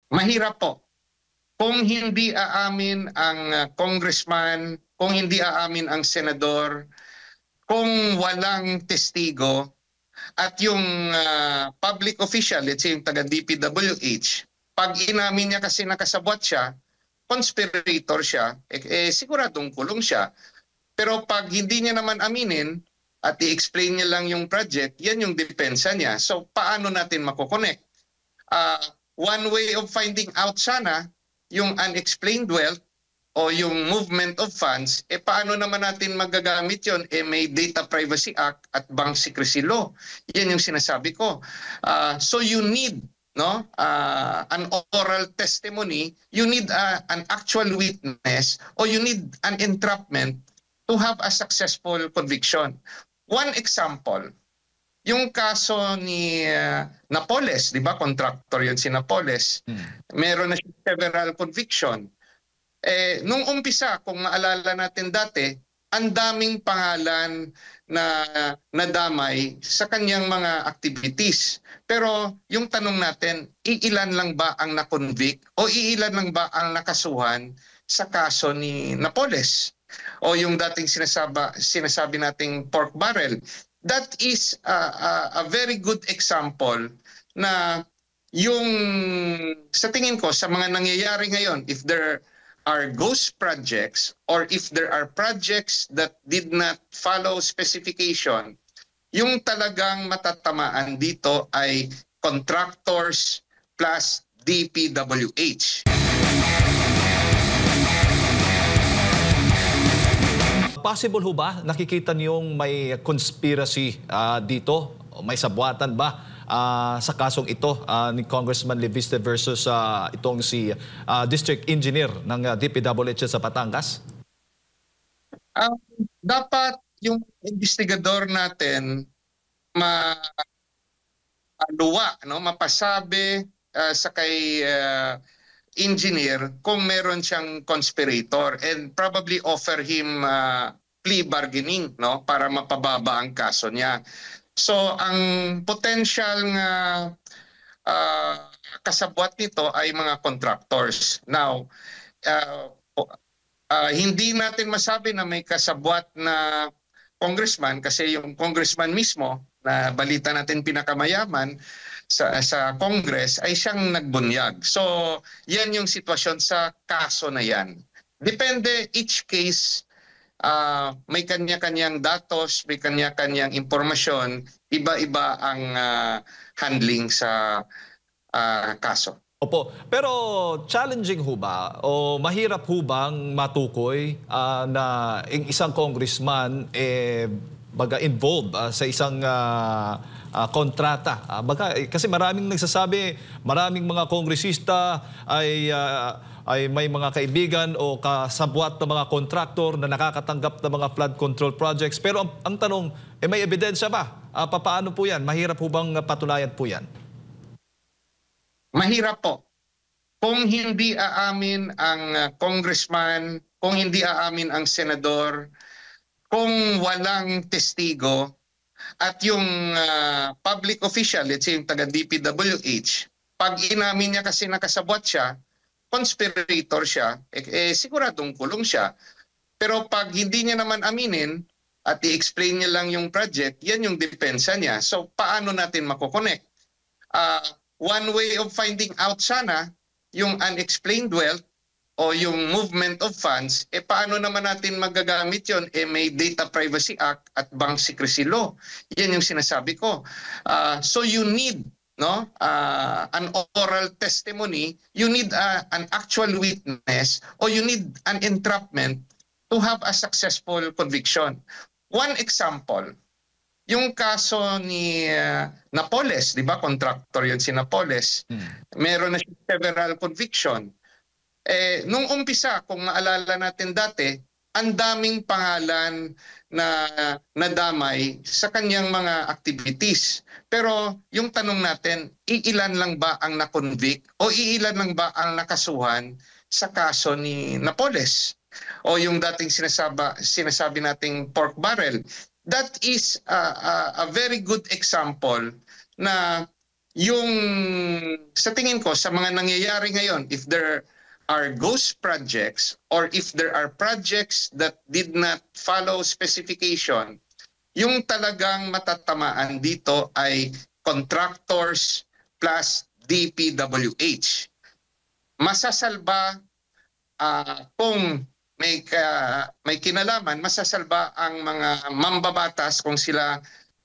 Mahirap po. Kung hindi aamin ang congressman, kung hindi aamin ang senador, kung walang testigo at yung public official, let's say yung taga DPWH, pag inamin niya kasi nakasabwat siya, conspirator siya, siguradong kulong siya. Pero pag hindi niya naman aminin at i-explain niya lang yung project, yan yung depensa niya. So paano natin makokonek? One way of finding out sana yung unexplained wealth o yung movement of funds, paano naman natin magagamit yon? May Data Privacy Act at Bank Secrecy Law. Yan yung sinasabi ko. So you need an oral testimony, you need an actual witness, or you need an entrapment to have a successful conviction. One example, yung kaso ni Napoles, di ba? Contractor yun si Napoles. Meron na siya several conviction. Nung umpisa, kung maalala natin dati, ang daming pangalan na nadamay sa kanyang mga activities. Pero yung tanong natin, iilan lang ba ang na-convict o iilan lang ba ang nakasuhan sa kaso ni Napoles? O yung dating sinasabi nating pork barrel. That is a very good example na yung sa tingin ko sa mga nangyayari ngayon, if there are ghost projects or if there are projects that did not follow specification, yung talagang matatamaan dito ay contractors plus DPWH. Possible ho ba? Nakikita niyong may conspiracy dito? May sabwatan ba sa kasong ito ni Congressman Leviste versus itong si District Engineer ng DPWH sa Batangas? Dapat yung investigador natin mapasabi sa kay engineer kung meron siyang conspirator and probably offer him plea bargaining para mapababa ang kaso niya. So ang potential nga kasabwat nito ay mga contractors. Now, hindi natin masabi na may kasabwat na congressman kasi yung congressman mismo na balita natin pinakamayaman sa Congress ay siyang nagbunyag. So, yan yung sitwasyon sa kaso na yan. Depende, each case, may kanya-kanyang datos, may kanya-kanyang impormasyon, iba-iba ang handling sa kaso. Opo, pero challenging ho ba o mahirap ho bang matukoy na yung isang congressman baga involved sa isang kontrata? Kasi maraming nagsasabi, maraming mga kongresista ay may mga kaibigan o kasabwat na mga kontraktor na nakakatanggap ng mga flood control projects. Pero ang tanong, may ebidensya ba? Paano po yan? Mahirap po bang patunayan po yan? Mahirap po. Kung hindi aamin ang congressman, kung hindi aamin ang senador, kung walang testigo, at yung public official, let's say yung taga DPWH, pag inamin niya kasi nakasabwat siya, conspirator siya, siguradong kulong siya. Pero pag hindi niya naman aminin at i-explain niya lang yung project, yan yung depensa niya. So paano natin makokonek? One way of finding out sana yung unexplained wealth o yung movement of funds, paano naman natin magagamit yon? May Data Privacy Act at Bank Secrecy Law. Yan yung sinasabi ko. So you need an oral testimony, you need an actual witness, or you need an entrapment to have a successful conviction. One example, yung kaso ni Napoles, di ba? Contractor yun si Napoles. Meron na siya several conviction. Nung umpisa, kung maalala natin dati, ang daming pangalan na nadamay sa kanyang mga activities. Pero yung tanong natin, iilan lang ba ang na-convict o iilan lang ba ang nakasuhan sa kaso ni Napoles? O yung dating sinasabi nating pork barrel. That is a very good example na yung sa tingin ko sa mga nangyayari ngayon, if there are ghost projects or if there are projects that did not follow specification, yung talagang matatamaan dito ay contractors plus DPWH. Masasalba kung may kinalaman, masasalba ang mga mambabatas kung sila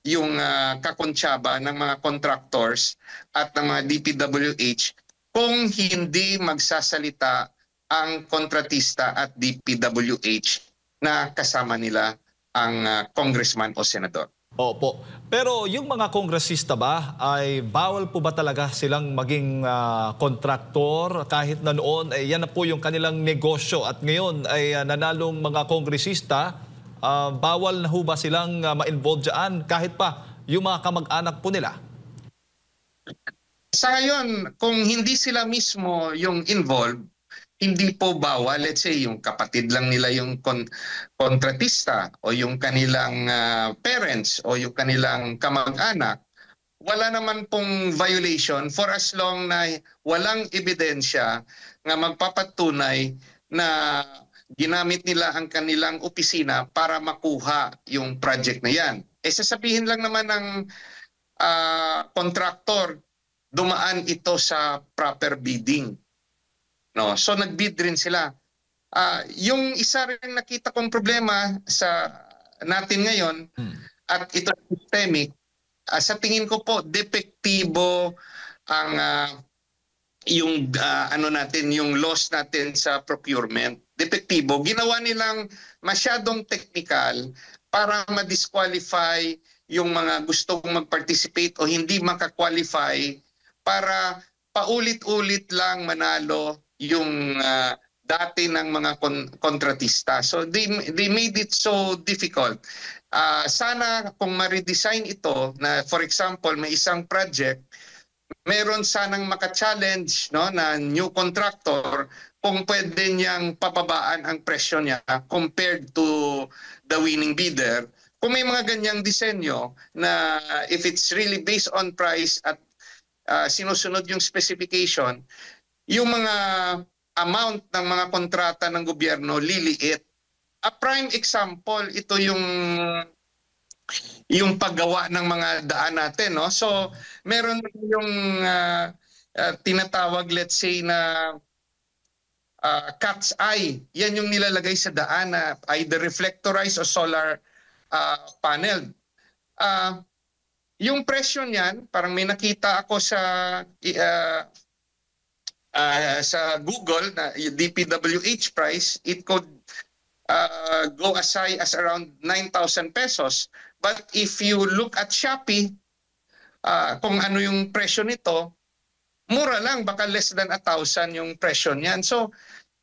yung kakontsaba ng mga contractors at ng mga DPWH kung hindi magsasalita ang kontratista at DPWH na kasama nila ang congressman o senador. Opo. Pero yung mga kongresista ba, ay bawal po ba talaga silang maging kontraktor kahit na noon ay yan na po yung kanilang negosyo at ngayon ay nanalong mga kongresista, bawal na ho ba silang ma-involve dyan kahit pa yung mga kamag-anak po nila? Sa ngayon, kung hindi sila mismo yung involved, hindi po bawal. Let's say yung kapatid lang nila yung kontratista o yung kanilang parents o yung kanilang kamag-anak, wala naman pong violation for as long na walang ebidensya nga magpapatunay na ginamit nila ang kanilang opisina para makuha yung project na yan. Sasabihin lang naman ng contractor, dumaan ito sa proper bidding. No, so nagbid rin sila. Yung isa rin nakita kong problema sa natin ngayon at ito systemic, sa tingin ko po depektibo ang yung yung laws natin sa procurement. Depektibo. Ginawa nilang masyadong technical para ma-disqualify yung mga gustong mag-participate o hindi makakwalify para paulit-ulit lang manalo yung dati ng mga kontratista. So they made it so difficult. Sana kung ma-redesign ito na for example may isang project, meron sanang maka-challenge no, na new contractor kung pwede niyang pababaan ang presyo niya compared to the winning bidder. Kung may mga ganyang disenyo na if it's really based on price at sinusunod yung specification, yung mga amount ng mga kontrata ng gobyerno liliit. A prime example, ito yung paggawa ng mga daan natin. No? So, meron yung tinatawag, let's say, na cat's eye. Yan yung nilalagay sa daan na either reflectorized o solar panel. Yung presyo niyan, parang may nakita ako sa Google na DPWH price, it could go as high as around 9,000 pesos. But if you look at Shopee, kung ano yung presyo nito, mura lang, baka less than 1,000 yung presyo niyan. So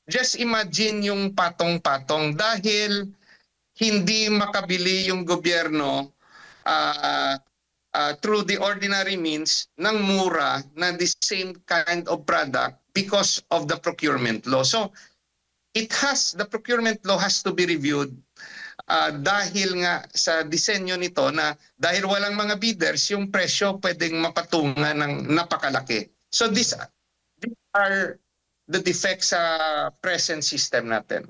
just imagine yung patong-patong dahil hindi makabili yung gobyerno through the ordinary means ng mura na the same kind of product because of the procurement law. So the procurement law has to be reviewed dahil nga sa disenyo nito na dahil walang mga bidders, yung presyo pwedeng mapatungan ng napakalaki. So these are the defects sa present system natin.